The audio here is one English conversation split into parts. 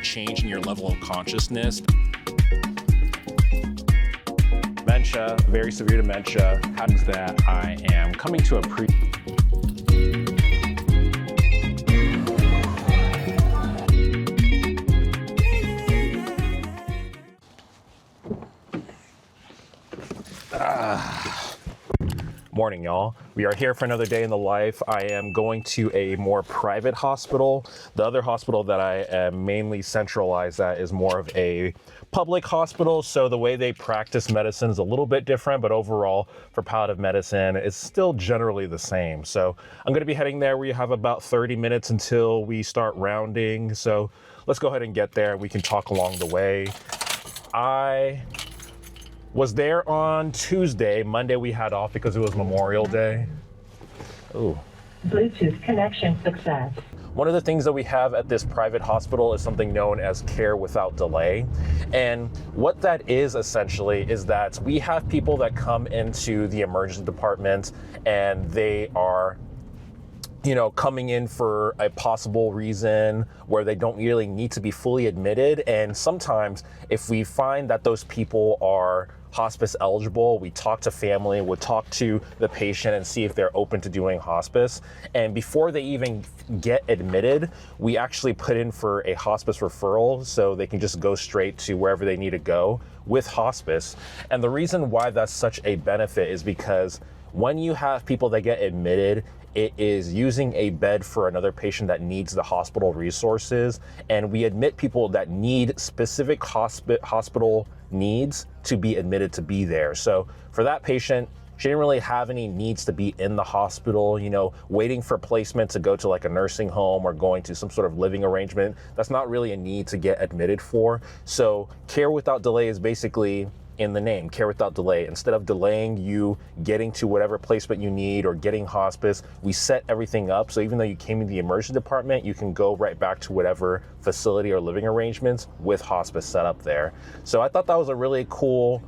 change in your level of consciousness. Dementia, very severe dementia, happens that I am coming to a Morning, y'all. We are here for another day in the life. I am going to a more private hospital. The other hospital that I am mainly centralized at is more of a public hospital. So the way they practice medicine is a little bit different, but overall for palliative medicine, it's still generally the same. So I'm going to be heading there. We have about 30 minutes until we start rounding. So let's go ahead and get there. We can talk along the way. I was there on Tuesday. Monday we had off because it was Memorial Day. Ooh. Bluetooth connection success. One of the things that we have at this private hospital is something known as care without delay. And what that is essentially is that we have people that come into the emergency department and they are coming in for a possible reason where they don't really need to be fully admitted. And sometimes if we find that those people are hospice eligible, we talk to family, we'll talk to the patient and see if they're open to doing hospice. And before they even get admitted, we actually put in for a hospice referral so they can just go straight to wherever they need to go with hospice. And the reason why that's such a benefit is because when you have people that get admitted, it is using a bed for another patient that needs the hospital resources. And we admit people that need specific hospital needs to be admitted to be there. So for that patient, she didn't really have any needs to be in the hospital, waiting for placement to go to like a nursing home or going to some sort of living arrangement. That's not really a need to get admitted for. So care without delay is basically in the name, care without delay. Instead of delaying you getting to whatever placement you need or getting hospice, we set everything up. So even though you came in the emergency department, you can go right back to whatever facility or living arrangements with hospice set up there. So I thought that was a really cool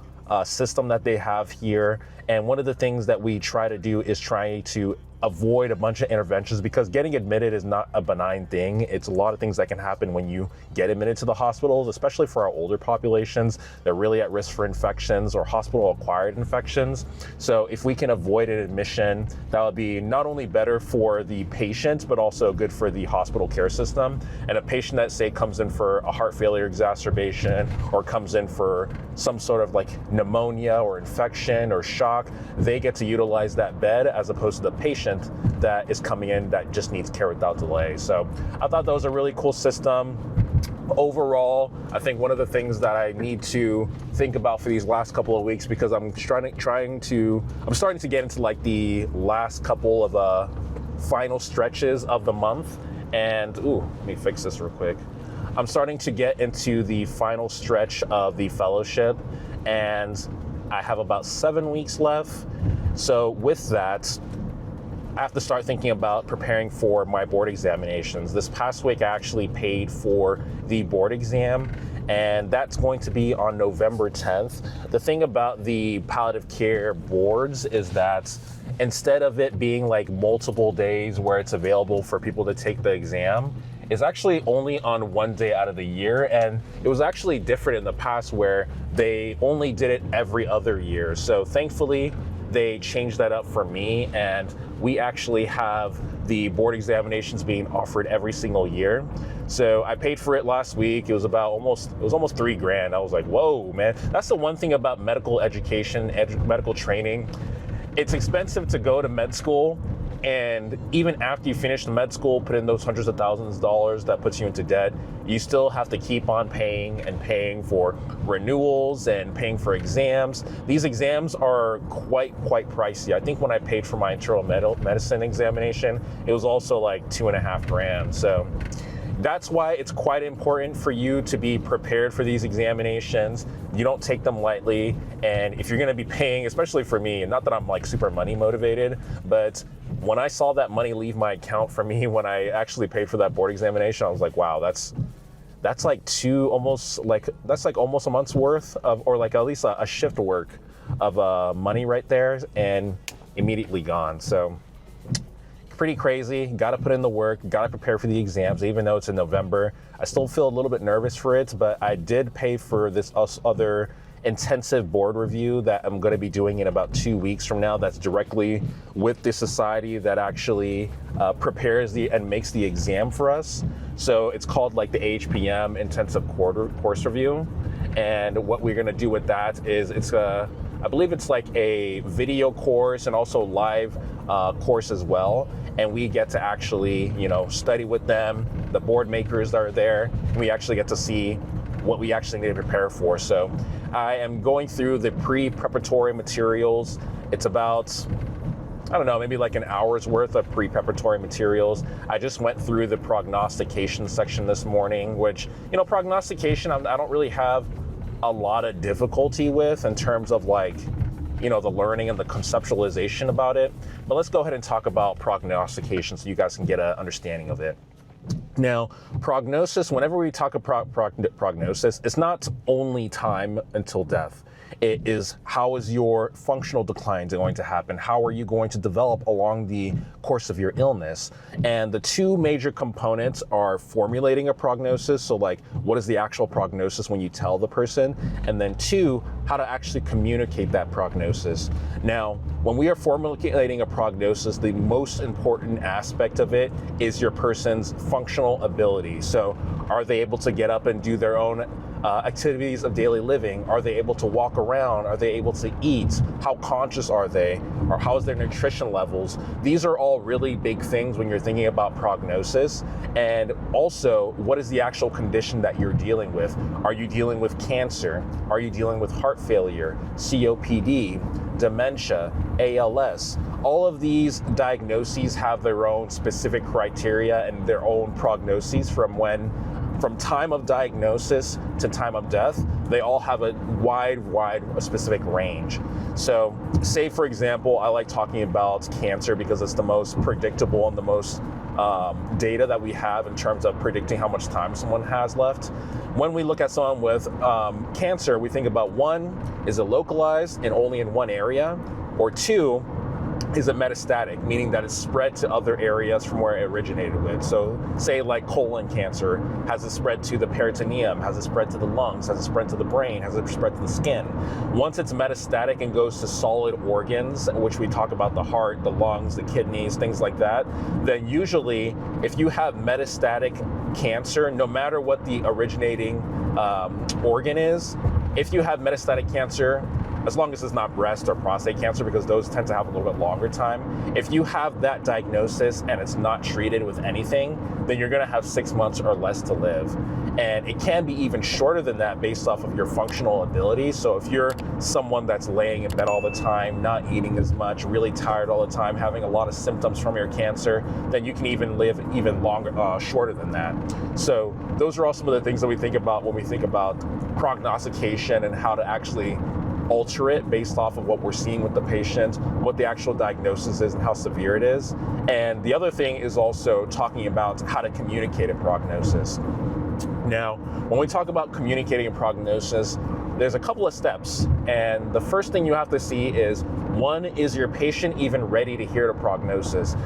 system that they have here. And one of the things that we try to do is try to avoid a bunch of interventions, because getting admitted is not a benign thing. It's a lot of things that can happen when you get admitted to the hospitals, especially for our older populations. They're really at risk for infections or hospital-acquired infections. So if we can avoid an admission, that would be not only better for the patient, but also good for the hospital care system. And a patient that, say, comes in for a heart failure exacerbation or comes in for some sort of like pneumonia or infection or shock, they get to utilize that bed as opposed to the patient that is coming in that just needs care without delay. So I thought that was a really cool system. Overall, I think one of the things that I need to think about for these last couple of weeks, because I'm starting to get into like the last couple of final stretches of the month. And let me fix this real quick. I'm starting to get into the final stretch of the fellowship, and I have about 7 weeks left. So with that, I have to start thinking about preparing for my board examinations. This past week, I actually paid for the board exam, and that's going to be on November 10th. The thing about the palliative care boards is that instead of it being like multiple days where it's available for people to take the exam, it's actually only on one day out of the year. And it was actually different in the past where they only did it every other year. So thankfully, they changed that up for me, and we actually have the board examinations being offered every single year. So I paid for it last week. It was almost $3,000. I was like, whoa, man. That's the one thing about medical education, medical training. It's expensive to go to med school. And even after you finish the med school, put in those hundreds of thousands of dollars that puts you into debt, you still have to keep on paying for renewals and paying for exams. These exams are quite pricey. I think when I paid for my internal medicine examination, it was also like $2,500. So that's why it's quite important for you to be prepared for these examinations. You don't take them lightly. And if you're gonna be paying, especially for me, and not that I'm like super money motivated, but when I saw that money leave my account for me when I actually paid for that board examination, I was like, wow, that's almost a month's worth of, or like at least a shift work of money right there, and immediately gone. So pretty crazy. Got to put in the work, got to prepare for the exams, even though it's in November. I still feel a little bit nervous for it, but I did pay for this other intensive board review that I'm going to be doing in about 2 weeks from now. That's directly with the society that actually prepares and makes the exam for us. So it's called like the HPM Intensive Course Review. And what we're going to do with that is I believe it's like a video course and also live course as well. And we get to actually, study with them. The board makers are there. And we actually get to see what we actually need to prepare for. So I am going through the pre-preparatory materials. It's about, I don't know, maybe like an hour's worth of pre-preparatory materials. I just went through the prognostication section this morning, which, prognostication, I don't really have a lot of difficulty with in terms of like, the learning and the conceptualization about it. But let's go ahead and talk about prognostication so you guys can get an understanding of it. Now, prognosis, whenever we talk about prognosis, it's not only time until death. It is, how is your functional decline going to happen? How are you going to develop along the course of your illness? And the two major components are formulating a prognosis. So like, what is the actual prognosis when you tell the person? And then two, how to actually communicate that prognosis. Now, when we are formulating a prognosis, the most important aspect of it is your person's functional ability. So are they able to get up and do their own activities of daily living? Are they able to walk around? Are they able to eat? How conscious are they? Or how is their nutrition levels? These are all really big things when you're thinking about prognosis. And also, what is the actual condition that you're dealing with? Are you dealing with cancer? Are you dealing with heart failure, COPD, dementia, ALS? All of these diagnoses have their own specific criteria and their own prognoses from time of diagnosis to time of death. They all have a wide specific range. So say, for example, I like talking about cancer because it's the most predictable and the most data that we have in terms of predicting how much time someone has left. When we look at someone with cancer, we think about one, is it localized and only in one area? Or two, is it metastatic, meaning that it's spread to other areas from where it originated with? So say like colon cancer, has it spread to the peritoneum? Has it spread to the lungs? Has it spread to the brain? Has it spread to the skin? Once it's metastatic and goes to solid organs, which we talk about the heart, the lungs, the kidneys, things like that, then usually if you have metastatic cancer, no matter what the originating organ is, if you have metastatic cancer, as long as it's not breast or prostate cancer, because those tend to have a little bit longer time. If you have that diagnosis and it's not treated with anything, then you're gonna have 6 months or less to live. And it can be even shorter than that based off of your functional ability. So if you're someone that's laying in bed all the time, not eating as much, really tired all the time, having a lot of symptoms from your cancer, then you can even live even longer, shorter than that. So those are all some of the things that we think about when we think about prognostication and how to actually alter it based off of what we're seeing with the patient, what the actual diagnosis is and how severe it is. And the other thing is also talking about how to communicate a prognosis. Now, when we talk about communicating a prognosis, there's a couple of steps. And the first thing you have to see is, one, is your patient even ready to hear the prognosis?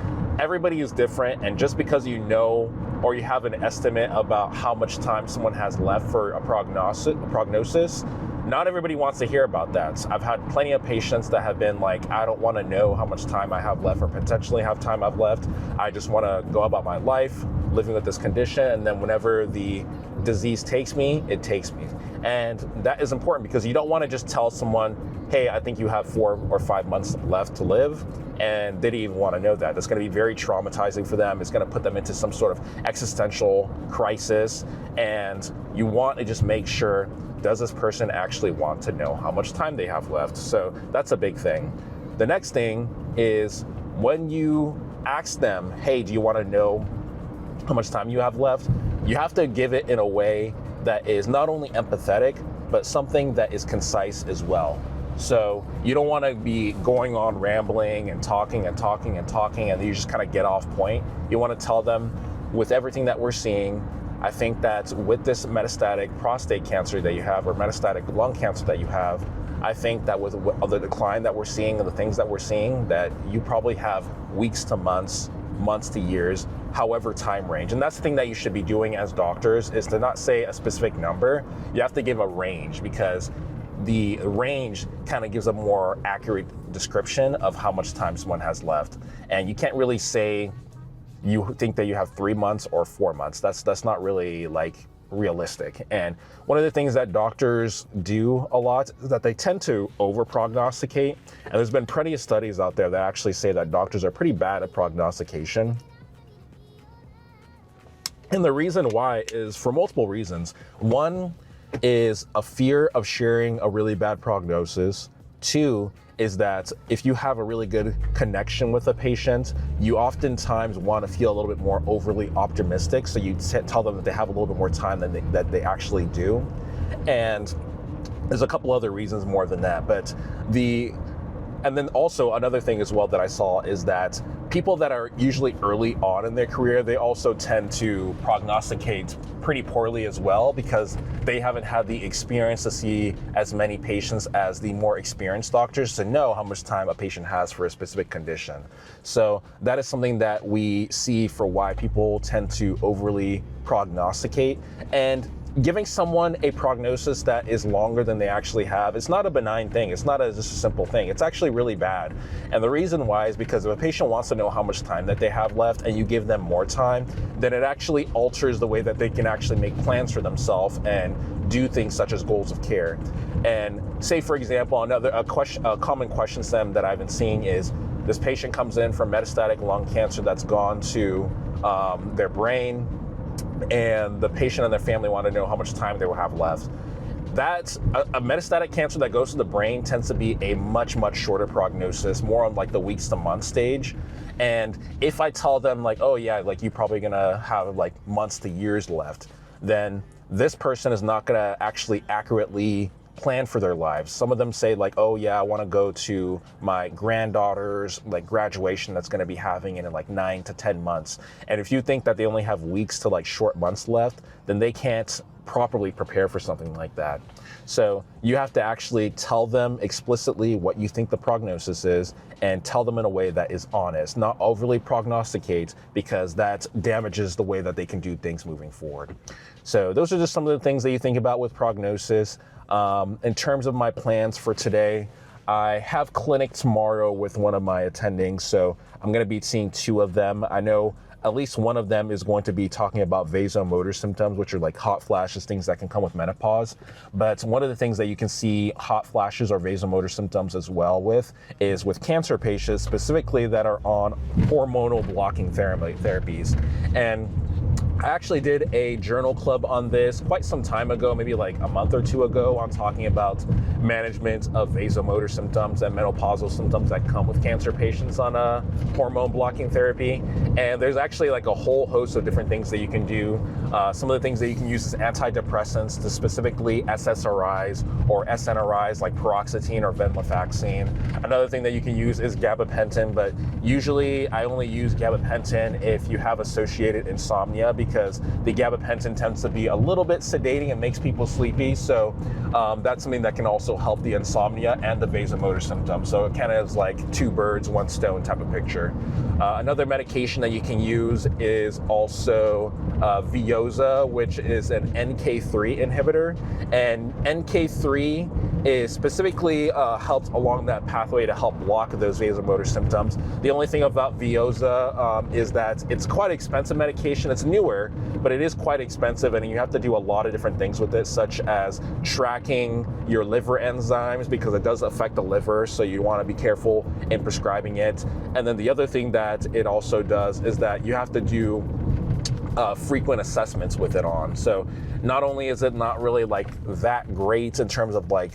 Everybody is different, and just because you know or you have an estimate about how much time someone has left for a prognosis, not everybody wants to hear about that. I've had plenty of patients that have been like, I don't want to know how much time I have left or potentially have time I've left. I just want to go about my life living with this condition, and then whenever the disease takes me, it takes me. And that is important because you don't want to just tell someone, hey, I think you have 4 or 5 months left to live, and they didn't even want to know that. That's going to be very traumatizing for them. It's going to put them into some sort of existential crisis, and you want to just make sure, does this person actually want to know how much time they have left? So that's a big thing. The next thing is when you ask them, hey, do you want to know how much time you have left? You have to give it in a way that is not only empathetic, but something that is concise as well. So you don't want to be going on rambling and talking, and you just kind of get off point. You want to tell them, with everything that we're seeing, I think that with this metastatic prostate cancer that you have, or metastatic lung cancer that you have, I think that with the decline that we're seeing and the things that we're seeing, that you probably have weeks to months months to years, however time range. And that's the thing that you should be doing as doctors, is to not say a specific number. You have to give a range, because the range kind of gives a more accurate description of how much time someone has left. And you can't really say you think that you have 3 months or 4 months. That's not really like realistic. And one of the things that doctors do a lot is that they tend to over prognosticate. And there's been plenty of studies out there that actually say that doctors are pretty bad at prognostication. And the reason why is for multiple reasons. One is a fear of sharing a really bad prognosis. Two is that if you have a really good connection with a patient, you oftentimes want to feel a little bit more overly optimistic. So you tell them that they have a little bit more time than they actually do. And there's a couple other reasons more than that. And then also another thing as well that I saw is that people that are usually early on in their career, they also tend to prognosticate pretty poorly as well, because they haven't had the experience to see as many patients as the more experienced doctors to know how much time a patient has for a specific condition. So that is something that we see for why people tend to overly prognosticate. And giving someone a prognosis that is longer than they actually have, it's not a benign thing. It's not just a simple thing. It's actually really bad. And the reason why is because if a patient wants to know how much time that they have left and you give them more time, then it actually alters the way that they can actually make plans for themselves and do things such as goals of care. And say, for example, a common question to them that I've been seeing is, this patient comes in from metastatic lung cancer that's gone to their brain, and the patient and their family want to know how much time they will have left. That's a metastatic cancer that goes to the brain tends to be a much, much shorter prognosis, more on like the weeks to months stage. And if I tell them like, oh yeah, like you're probably gonna have like months to years left, then this person is not gonna actually accurately plan for their lives. Some of them say like, oh yeah, I want to go to my granddaughter's like graduation that's going to be having in like 9 to 10 months. And if you think that they only have weeks to like short months left, then they can't properly prepare for something like that. So you have to actually tell them explicitly what you think the prognosis is, and tell them in a way that is honest, not overly prognosticate, because that damages the way that they can do things moving forward. So those are just some of the things that you think about with prognosis. In terms of my plans for today, I have clinic tomorrow with one of my attendings, so I'm going to be seeing 2 of them. I know at least one of them is going to be talking about vasomotor symptoms, which are like hot flashes, things that can come with menopause. But one of the things that you can see hot flashes or vasomotor symptoms as well with is with cancer patients, specifically that are on hormonal blocking therapies. And I actually did a journal club on this quite some time ago, maybe like a month or 2 ago, on talking about management of vasomotor symptoms and menopausal symptoms that come with cancer patients on a hormone blocking therapy. And there's actually like a whole host of different things that you can do. Some of the things that you can use is antidepressants, to specifically SSRIs or SNRIs like paroxetine or venlafaxine. Another thing that you can use is gabapentin, but usually I only use gabapentin if you have associated insomnia, because the gabapentin tends to be a little bit sedating and makes people sleepy. So that's something that can also help the insomnia and the vasomotor symptoms. So it kind of is like 2 birds, 1 stone type of picture. Another medication that you can use is also Veozah, which is an NK3 inhibitor. And NK3 is specifically helped along that pathway to help block those vasomotor symptoms. The only thing about Veozah is that it's quite expensive medication. It's newer, but it is quite expensive, and you have to do a lot of different things with it, such as tracking your liver enzymes, because it does affect the liver, so you want to be careful in prescribing it. And then the other thing that it also does is that you have to do frequent assessments with it on. So not only is it not really like that great in terms of like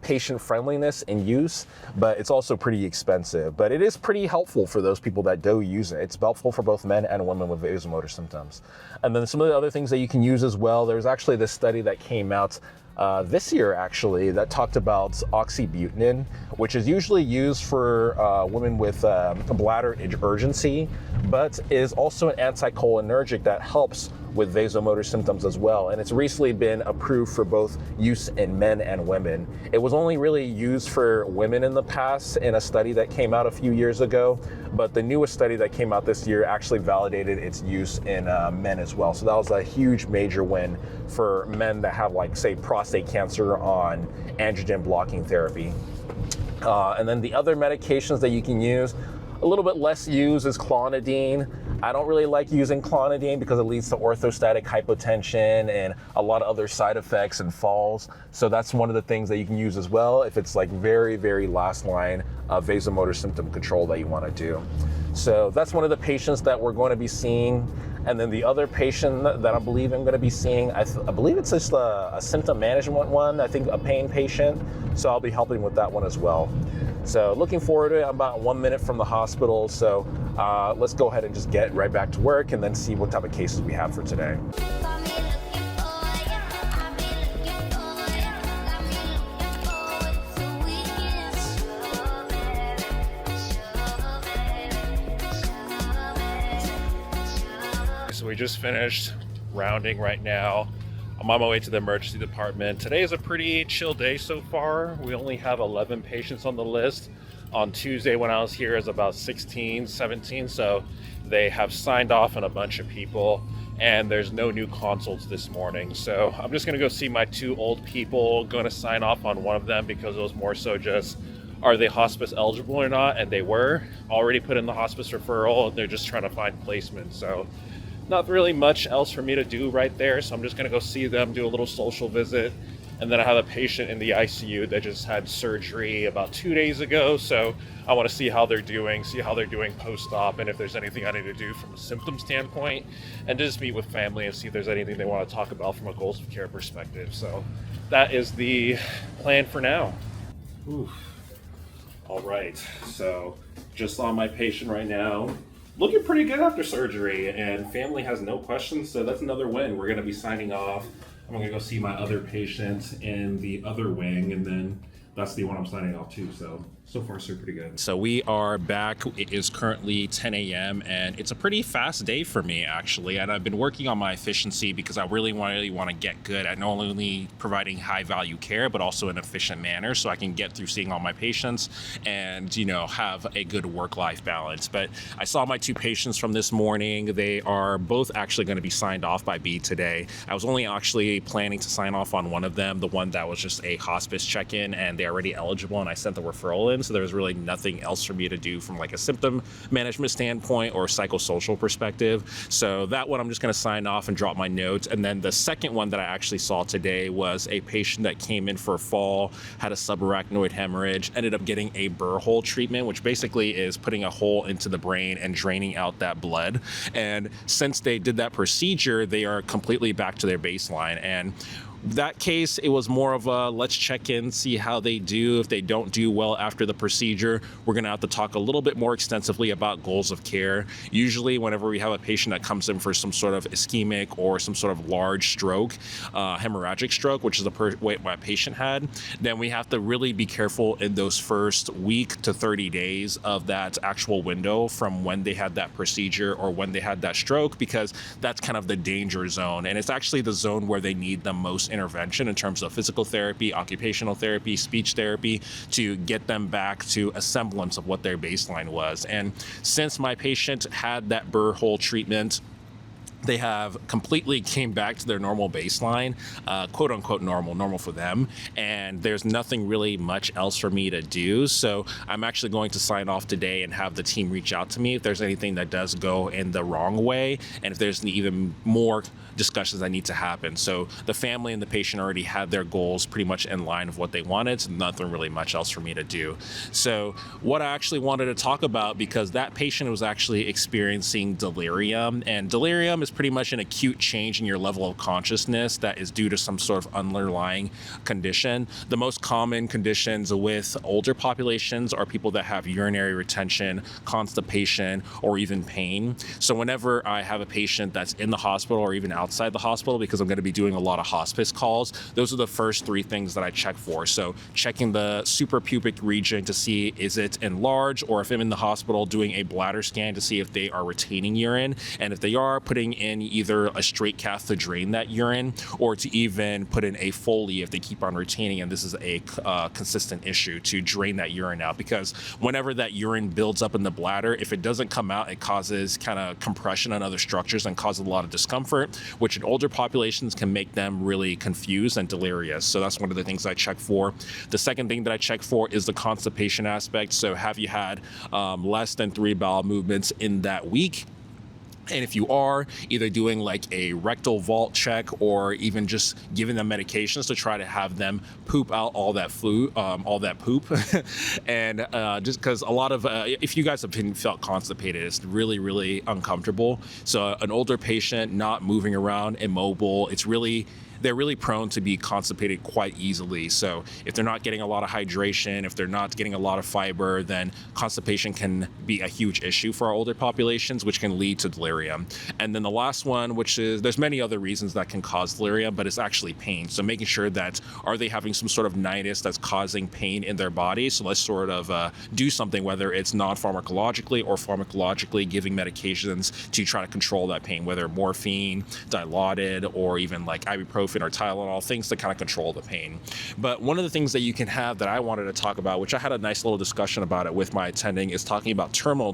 patient friendliness in use, but it's also pretty expensive. But it is pretty helpful for those people that do use it. It's helpful for both men and women with vasomotor symptoms. And then some of the other things that you can use as well, there's actually this study that came out this year actually that talked about oxybutynin, which is usually used for women with bladder urgency, but is also an anticholinergic that helps with vasomotor symptoms as well. And it's recently been approved for both use in men and women. It was only really used for women in the past in a study that came out a few years ago, but the newest study that came out this year actually validated its use in men as well. So that was a huge major win for men that have, like, say, prostate cancer on androgen blocking therapy. And then the other medications that you can use, a little bit less used, is clonidine. I don't really like using clonidine because it leads to orthostatic hypotension and a lot of other side effects and falls. So that's one of the things that you can use as well if it's like very, very last line of vasomotor symptom control that you want to do. So that's one of the patients that we're going to be seeing. And then the other patient that I believe I'm going to be seeing, I believe it's just a symptom management one, I think a pain patient. So I'll be helping with that one as well. So looking forward to it. I'm about 1 minute from the hospital. So let's go ahead and just get right back to work and then see what type of cases we have for today. So we just finished rounding right now. I'm on my way to the emergency department. Today is a pretty chill day so far. We only have 11 patients on the list. On Tuesday when I was here, it was about 16, 17. So they have signed off on a bunch of people, and there's no new consults this morning. So I'm just gonna go see my 2 old people. Going to sign off on one of them because it was more so just, are they hospice eligible or not? And they were already put in the hospice referral, and they're just trying to find placement. So not really much else for me to do right there. So I'm just gonna go see them, do a little social visit. And then I have a patient in the ICU that just had surgery about 2 days ago. So I wanna see how they're doing post-op, and if there's anything I need to do from a symptom standpoint, and just meet with family and see if there's anything they wanna talk about from a goals of care perspective. So that is the plan for now. Oof. All right, so just saw my patient right now. Looking pretty good after surgery, and family has no questions, so that's another win. We're gonna be signing off. I'm gonna go see my other patient in the other wing, and then that's the one I'm signing off to. So far, so pretty good. So we are back. It is currently 10 a.m. and it's a pretty fast day for me, actually. And I've been working on my efficiency because I really want to get good at not only providing high value care, but also in an efficient manner, so I can get through seeing all my patients and, you know, have a good work-life balance. But I saw my 2 patients from this morning. They are both actually going to be signed off by B today. I was only actually planning to sign off on one of them, the one that was just a hospice check-in, and they're already eligible, and I sent the referral in. So there was really nothing else for me to do from like a symptom management standpoint or psychosocial perspective. So that one I'm just going to sign off and drop my notes. And then the second one that I actually saw today was a patient that came in for a fall, had a subarachnoid hemorrhage, ended up getting a burr hole treatment, which basically is putting a hole into the brain and draining out that blood. And since they did that procedure, they are completely back to their baseline. And that case, it was more of a let's check in, see how they do. If they don't do well after the procedure, we're going to have to talk a little bit more extensively about goals of care. Usually whenever we have a patient that comes in for some sort of ischemic or some sort of large stroke, hemorrhagic stroke, which is what my patient had, then we have to really be careful in those first week to 30 days of that actual window from when they had that procedure or when they had that stroke, because that's kind of the danger zone. And it's actually the zone where they need the most intervention in terms of physical therapy, occupational therapy, speech therapy, to get them back to a semblance of what their baseline was. And since my patient had that burr hole treatment, they have completely came back to their normal baseline, quote unquote normal for them. And there's nothing really much else for me to do. So I'm actually going to sign off today and have the team reach out to me if there's anything that does go in the wrong way, and if there's even more discussions that need to happen. So the family and the patient already had their goals pretty much in line of what they wanted, so nothing really much else for me to do. So what I actually wanted to talk about, because that patient was actually experiencing delirium, and delirium is pretty much an acute change in your level of consciousness that is due to some sort of underlying condition. The most common conditions with older populations are people that have urinary retention, constipation, or even pain. So whenever I have a patient that's in the hospital or even outside the hospital, because I'm going to be doing a lot of hospice calls, those are the first 3 things that I check for. So checking the suprapubic region to see is it enlarged, or if I'm in the hospital, doing a bladder scan to see if they are retaining urine, and if they are, putting in either a straight cath to drain that urine, or to even put in a Foley if they keep on retaining, and this is a consistent issue, to drain that urine out, because whenever that urine builds up in the bladder, if it doesn't come out, it causes kind of compression on other structures and causes a lot of discomfort, which in older populations can make them really confused and delirious. So that's one of the things I check for. The second thing that I check for is the constipation aspect. So have you had less than 3 bowel movements in that week? And if you are, either doing like a rectal vault check, or even just giving them medications to try to have them poop out all that all that poop. And just because a lot of, if you guys have felt constipated, it's really, really uncomfortable. So an older patient not moving around, immobile, they're really prone to be constipated quite easily. So if they're not getting a lot of hydration, if they're not getting a lot of fiber, then constipation can be a huge issue for our older populations, which can lead to delirium. And then the last one, which is, there's many other reasons that can cause delirium, but it's actually pain. So making sure that, are they having some sort of nidus that's causing pain in their body? So let's sort of do something, whether it's non-pharmacologically or pharmacologically, giving medications to try to control that pain, whether morphine, Dilaudid, or even like ibuprofen or Tylenol, things to kind of control the pain. But one of the things that you can have that I wanted to talk about, which I had a nice little discussion about it with my attending, is talking about terminal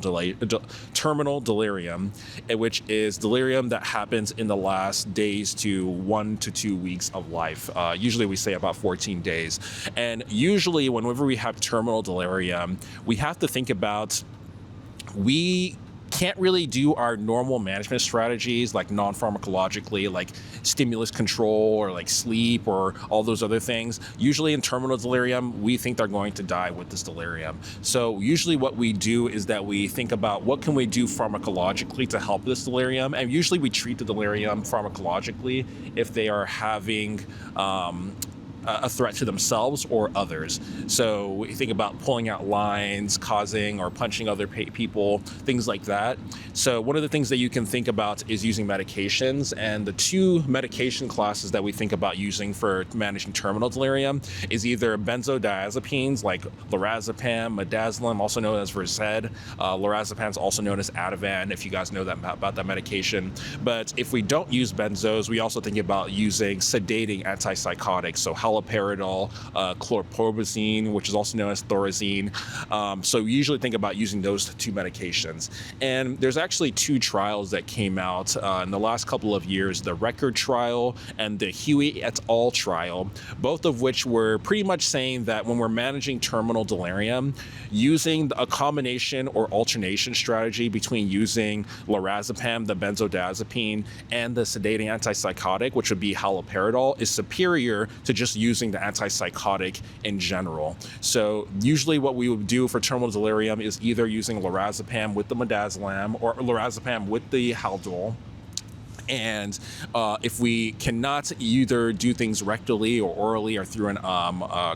delirium, which is delirium that happens in the last days to 1 to 2 weeks of life. Usually we say about 14 days. And usually whenever we have terminal delirium, we have to think about, we can't really do our normal management strategies like non-pharmacologically, like stimulus control or like sleep or all those other things. Usually in terminal delirium, we think they're going to die with this delirium. So usually what we do is that we think about what can we do pharmacologically to help this delirium. And usually we treat the delirium pharmacologically if they are having a threat to themselves or others. So we think about pulling out lines, causing or punching other people, things like that. So one of the things that you can think about is using medications, and the 2 medication classes that we think about using for managing terminal delirium is either benzodiazepines like lorazepam, midazolam, also known as Versed. Lorazepam is also known as Ativan, if you guys know that about that medication. But if we don't use benzos, we also think about using sedating antipsychotics, so haloperidol, chlorpromazine, which is also known as Thorazine. So we usually think about using those 2 medications. And there's actually 2 trials that came out in the last couple of years, the Record trial and the Huey et al. Trial, both of which were pretty much saying that when we're managing terminal delirium, using a combination or alternation strategy between using lorazepam, the benzodiazepine, and the sedating antipsychotic, which would be haloperidol, is superior to just using the antipsychotic in general. So usually what we would do for terminal delirium is either using lorazepam with the midazolam or lorazepam with the Haldol. And if we cannot either do things rectally or orally or through an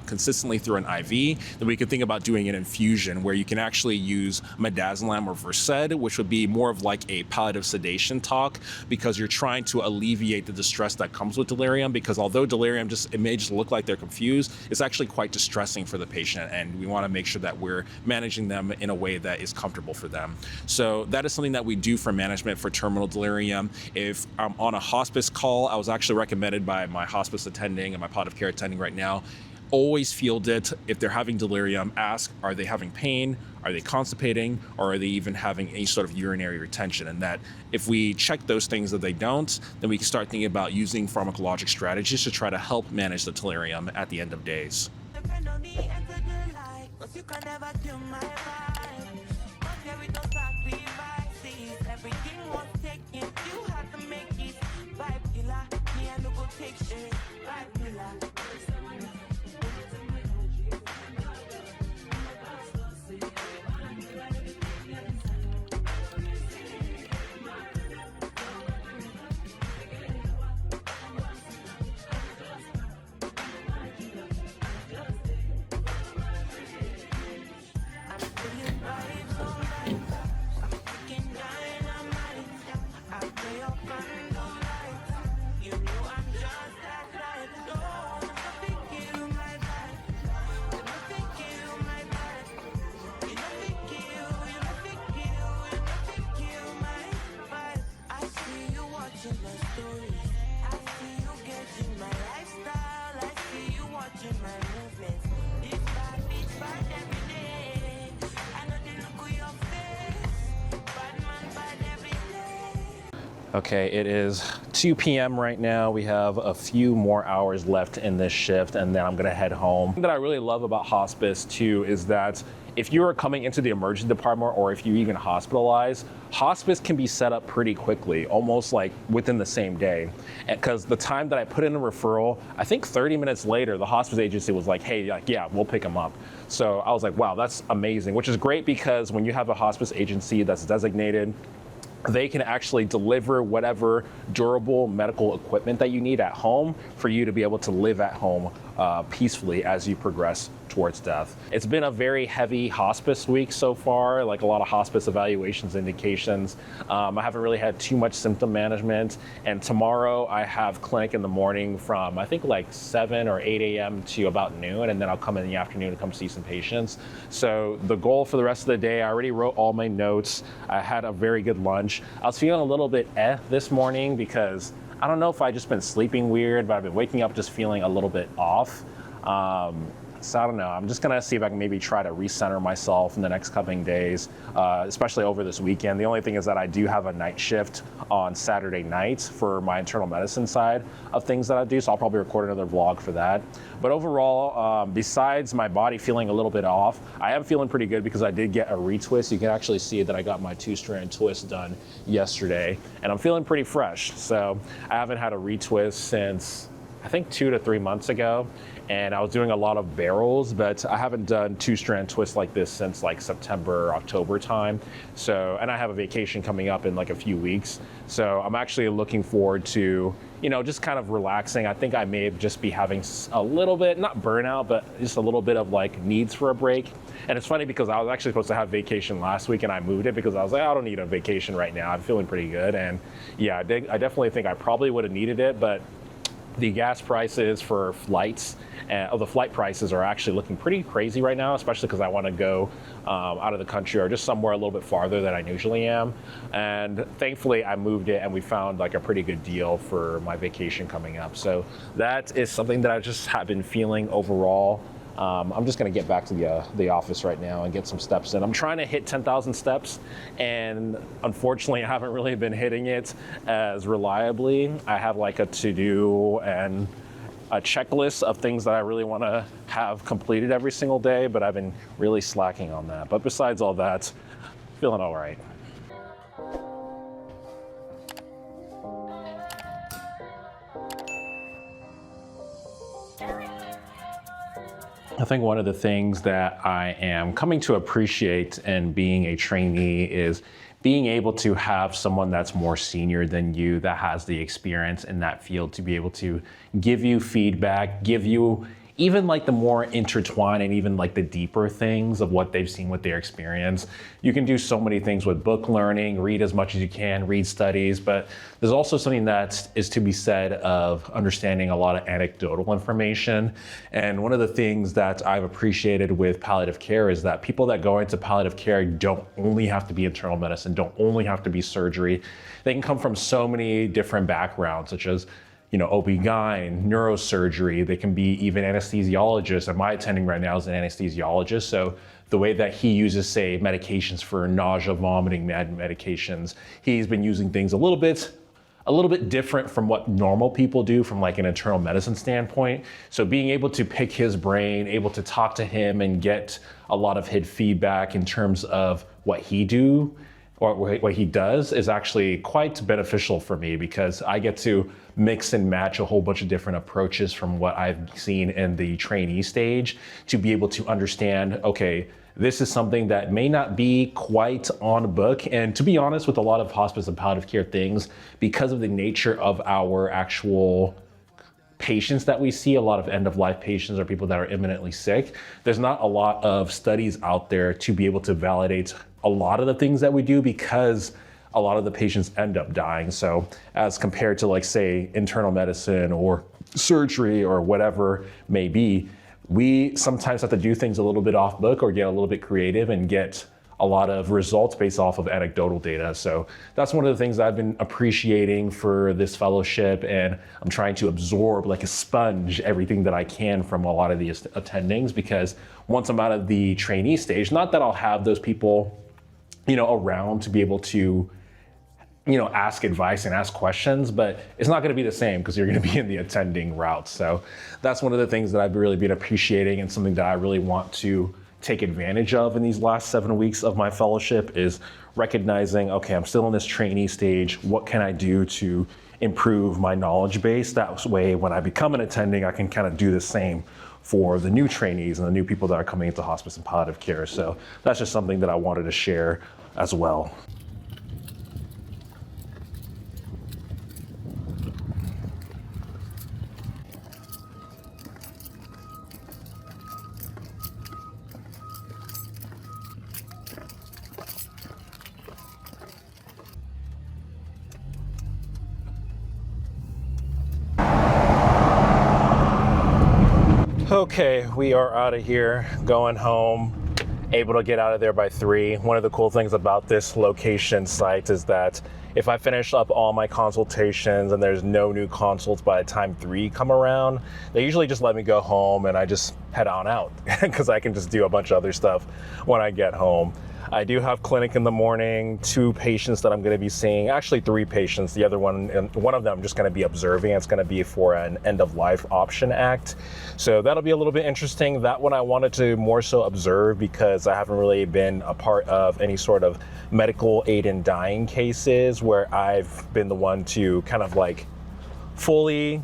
consistently through an IV, then we could think about doing an infusion where you can actually use midazolam or Versed, which would be more of like a palliative sedation talk, because you're trying to alleviate the distress that comes with delirium. Because although delirium it may just look like they're confused, it's actually quite distressing for the patient, and we want to make sure that we're managing them in a way that is comfortable for them. So that is something that we do for management for terminal delirium. If I'm on a hospice call, I was actually recommended by my hospice attending and my palliative care attending right now, always field it. If they're having delirium, ask, are they having pain? Are they constipating? Or are they even having any sort of urinary retention? And that if we check those things that they don't, then we can start thinking about using pharmacologic strategies to try to help manage the delirium at the end of days. Okay, it is 2 p.m. right now. We have a few more hours left in this shift, and then I'm gonna head home. What I really love about hospice too is that if you are coming into the emergency department or if you're even hospitalized, hospice can be set up pretty quickly, almost like within the same day. Because the time that I put in a referral, I think 30 minutes later, the hospice agency was like, hey, yeah, we'll pick him up. So I was like, wow, that's amazing, which is great because when you have a hospice agency that's designated, they can actually deliver whatever durable medical equipment that you need at home for you to be able to live at home peacefully as you progress towards death. It's been a very heavy hospice week so far, like a lot of hospice evaluations, indications. I haven't really had too much symptom management, and tomorrow I have clinic in the morning from I think like 7 or 8 a.m. to about noon, and then I'll come in the afternoon to come see some patients. So the goal for the rest of the day, I already wrote all my notes. I had a very good lunch. I was feeling a little bit this morning because I don't know if I just been sleeping weird, but I've been waking up just feeling a little bit off. So I don't know, I'm just gonna see if I can maybe try to recenter myself in the next coming days, especially over this weekend. The only thing is that I do have a night shift on Saturday night for my internal medicine side of things that I do, so I'll probably record another vlog for that. But overall, besides my body feeling a little bit off, I am feeling pretty good because I did get a retwist. You can actually see that I got my 2-strand twist done yesterday, and I'm feeling pretty fresh. So I haven't had a retwist since I think 2 to 3 months ago, and I was doing a lot of barrels, but I haven't done 2-strand twists like this since like September, October time. So, and I have a vacation coming up in like a few weeks. So I'm actually looking forward to, you know, just kind of relaxing. I think I may just be having a little bit, not burnout, but just a little bit of like needs for a break. And it's funny because I was actually supposed to have vacation last week and I moved it because I was like, I don't need a vacation right now. I'm feeling pretty good. And yeah, I definitely think I probably would have needed it, but the gas prices for flights, the flight prices are actually looking pretty crazy right now, especially because I want to go out of the country or just somewhere a little bit farther than I usually am. And thankfully I moved it and we found like a pretty good deal for my vacation coming up. So that is something that I just have been feeling overall. I'm just going to get back to the office right now and get some steps in. I'm trying to hit 10,000 steps, and unfortunately I haven't really been hitting it as reliably. I have like a to-do and a checklist of things that I really want to have completed every single day, but I've been really slacking on that. But besides all that, feeling all right. I think one of the things that I am coming to appreciate in being a trainee is being able to have someone that's more senior than you, that has the experience in that field, to be able to give you feedback, give you even like the more intertwined and even like the deeper things of what they've seen with their experience. You can do so many things with book learning, read as much as you can, read studies, but there's also something that is to be said of understanding a lot of anecdotal information. And one of the things that I've appreciated with palliative care is that people that go into palliative care don't only have to be internal medicine, don't only have to be surgery. They can come from so many different backgrounds, such as OB-GYN, neurosurgery. They can be even anesthesiologists. And my attending right now is an anesthesiologist. So the way that he uses, say, medications for nausea, vomiting medications, he's been using things a little bit different from what normal people do from like an internal medicine standpoint. So being able to pick his brain, able to talk to him and get a lot of his feedback in terms of what he do or what he does is actually quite beneficial for me, because I get to mix and match a whole bunch of different approaches from what I've seen in the trainee stage to be able to understand, okay, this is something that may not be quite on book. And to be honest, with a lot of hospice and palliative care things, because of the nature of our actual patients that we see, a lot of end-of-life patients or people that are imminently sick, there's not a lot of studies out there to be able to validate a lot of the things that we do, because a lot of the patients end up dying. So as compared to like, say, internal medicine or surgery or whatever may be, we sometimes have to do things a little bit off book or get a little bit creative and get a lot of results based off of anecdotal data. So that's one of the things I've been appreciating for this fellowship, and I'm trying to absorb like a sponge everything that I can from a lot of these attendings, because once I'm out of the trainee stage, not that I'll have those people around to be able to ask advice and ask questions, but it's not going to be the same because you're going to be in the attending route. So that's one of the things that I've really been appreciating, and something that I really want to take advantage of in these last 7 weeks of my fellowship is recognizing, okay, I'm still in this trainee stage. What can I do to improve my knowledge base? That way, when I become an attending, I can kind of do the same for the new trainees and the new people that are coming into hospice and palliative care. So that's just something that I wanted to share as well. Okay, we are out of here, going home, able to get out of there by 3. One of the cool things about this location site is that if I finish up all my consultations and there's no new consults by the time 3 come around, they usually just let me go home and I just head on out because I can just do a bunch of other stuff when I get home. I do have clinic in the morning, 2 patients that I'm going to be seeing, actually 3 patients. The other one of them I'm just going to be observing. It's going to be for an end of life option act. So that'll be a little bit interesting. That one I wanted to more so observe because I haven't really been a part of any sort of medical aid in dying cases where I've been the one to kind of like fully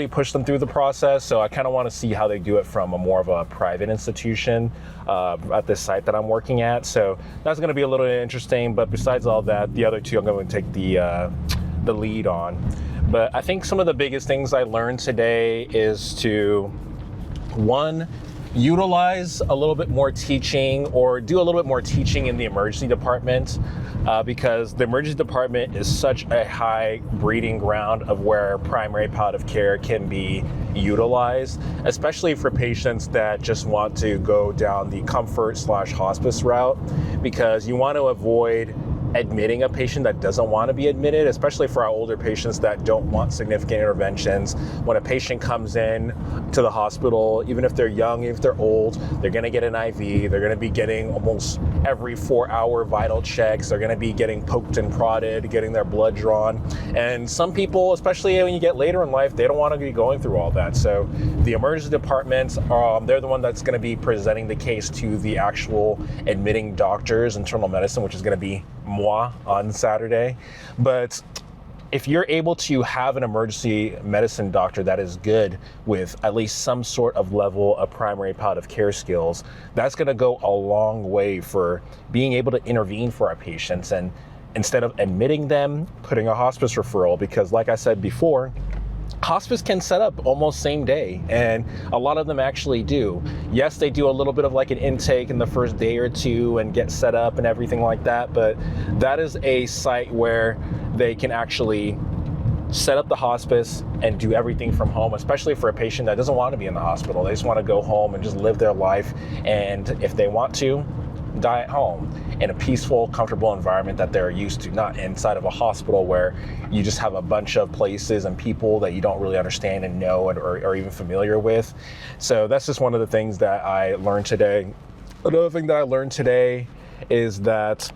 push them through the process. So I kind of want to see how they do it from a more of a private institution at this site that I'm working at. So that's going to be a little interesting. But besides all that, the other 2 I'm going to take the lead on. But I think some of the biggest things I learned today is to, 1, utilize a little bit more teaching, or do a little bit more teaching in the emergency department, because the emergency department is such a high breeding ground of where primary palliative care can be utilized, especially for patients that just want to go down the comfort/hospice route, because you want to avoid admitting a patient that doesn't want to be admitted, especially for our older patients that don't want significant interventions. When a patient comes in to the hospital, even if they're young, even if they're old, they're going to get an IV. They're going to be getting almost every 4-hour vital checks. They're going to be getting poked and prodded, getting their blood drawn. And some people, especially when you get later in life, they don't want to be going through all that. So the emergency departments, they're the one that's going to be presenting the case to the actual admitting doctors, internal medicine, which is going to be moi on Saturday. But if you're able to have an emergency medicine doctor that is good with at least some sort of level of primary palliative care skills, that's going to go a long way for being able to intervene for our patients, and instead of admitting them, putting a hospice referral. Because like I said before, hospice can set up almost same day, and a lot of them actually do. Yes, they do a little bit of like an intake in the first day or 2 and get set up and everything like that, but that is a site where they can actually set up the hospice and do everything from home, especially for a patient that doesn't want to be in the hospital. They just want to go home and just live their life, and if they want to, die at home in a peaceful, comfortable environment that they're used to, not inside of a hospital where you just have a bunch of places and people that you don't really understand and know or even familiar with. So that's just one of the things that I learned today. Another thing that I learned today is that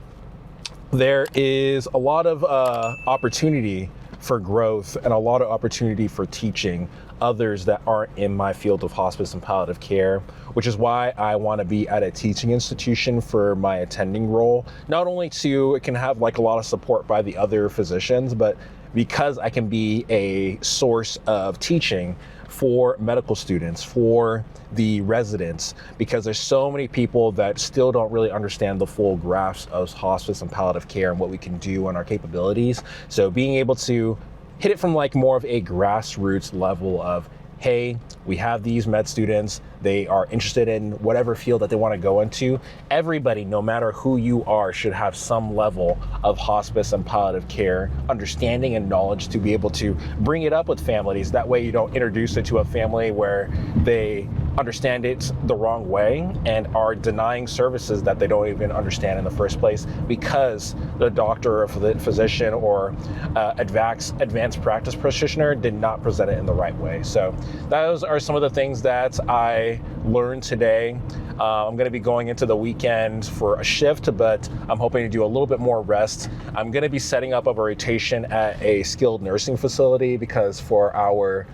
there is a lot of opportunity for growth and a lot of opportunity for teaching others that aren't in my field of hospice and palliative care, which is why I want to be at a teaching institution for my attending role. Not only to, it can have like a lot of support by the other physicians, but because I can be a source of teaching for medical students, for the residents, because there's so many people that still don't really understand the full grasp of hospice and palliative care and what we can do and our capabilities. So being able to hit it from like more of a grassroots level of, hey, we have these med students, they are interested in whatever field that they want to go into. Everybody, no matter who you are, should have some level of hospice and palliative care understanding and knowledge to be able to bring it up with families. That way you don't introduce it to a family where they understand it the wrong way and are denying services that they don't even understand in the first place because the doctor or the physician or advanced practice practitioner did not present it in the right way. So those are some of the things that I I learned today. I'm going to be going into the weekend for a shift, but I'm hoping to do a little bit more rest. I'm going to be setting up a rotation at a skilled nursing facility because for our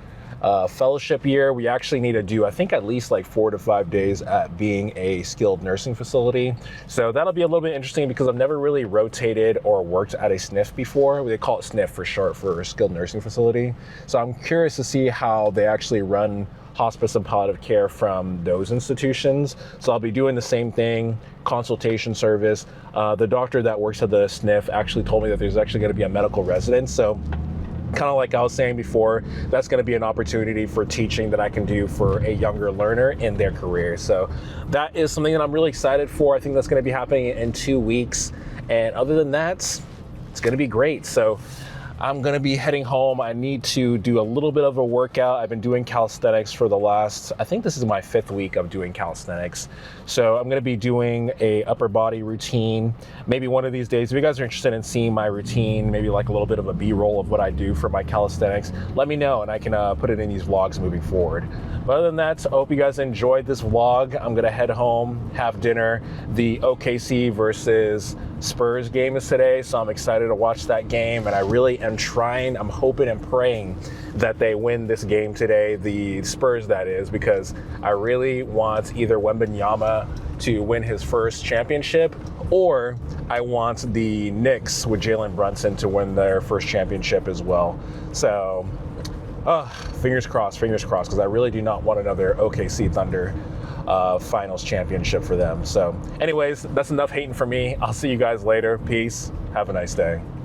fellowship year, we actually need to do, I think, at least like 4 to 5 days at being a skilled nursing facility. So that'll be a little bit interesting because I've never really rotated or worked at a SNF before. They call it SNF for short, for skilled nursing facility. So I'm curious to see how they actually run hospice and palliative care from those institutions. So I'll be doing the same thing, consultation service. The doctor that works at the SNF actually told me that there's actually going to be a medical residence. So kind of like I was saying before, that's going to be an opportunity for teaching that I can do for a younger learner in their career. So that is something that I'm really excited for. I think that's going to be happening in 2 weeks. And other than that, it's going to be great. So I'm going to be heading home. I need to do a little bit of a workout. I've been doing calisthenics for the last, I think this is my 5th week of doing calisthenics. So I'm going to be doing a upper body routine. Maybe one of these days, if you guys are interested in seeing my routine, maybe like a little bit of a B-roll of what I do for my calisthenics, let me know and I can put it in these vlogs moving forward. But other than that, I hope you guys enjoyed this vlog. I'm going to head home, have dinner. The OKC versus Spurs game is today, so I'm excited to watch that game, and I really am trying, I'm hoping and praying that they win this game today, the Spurs that is, because I really want either Wembanyama to win his first championship, or I want the Knicks with Jalen Brunson to win their first championship as well. So, fingers crossed, because I really do not want another OKC Thunder finals championship for them. So anyways, that's enough hating for me. I'll see you guys later. Peace. Have a nice day.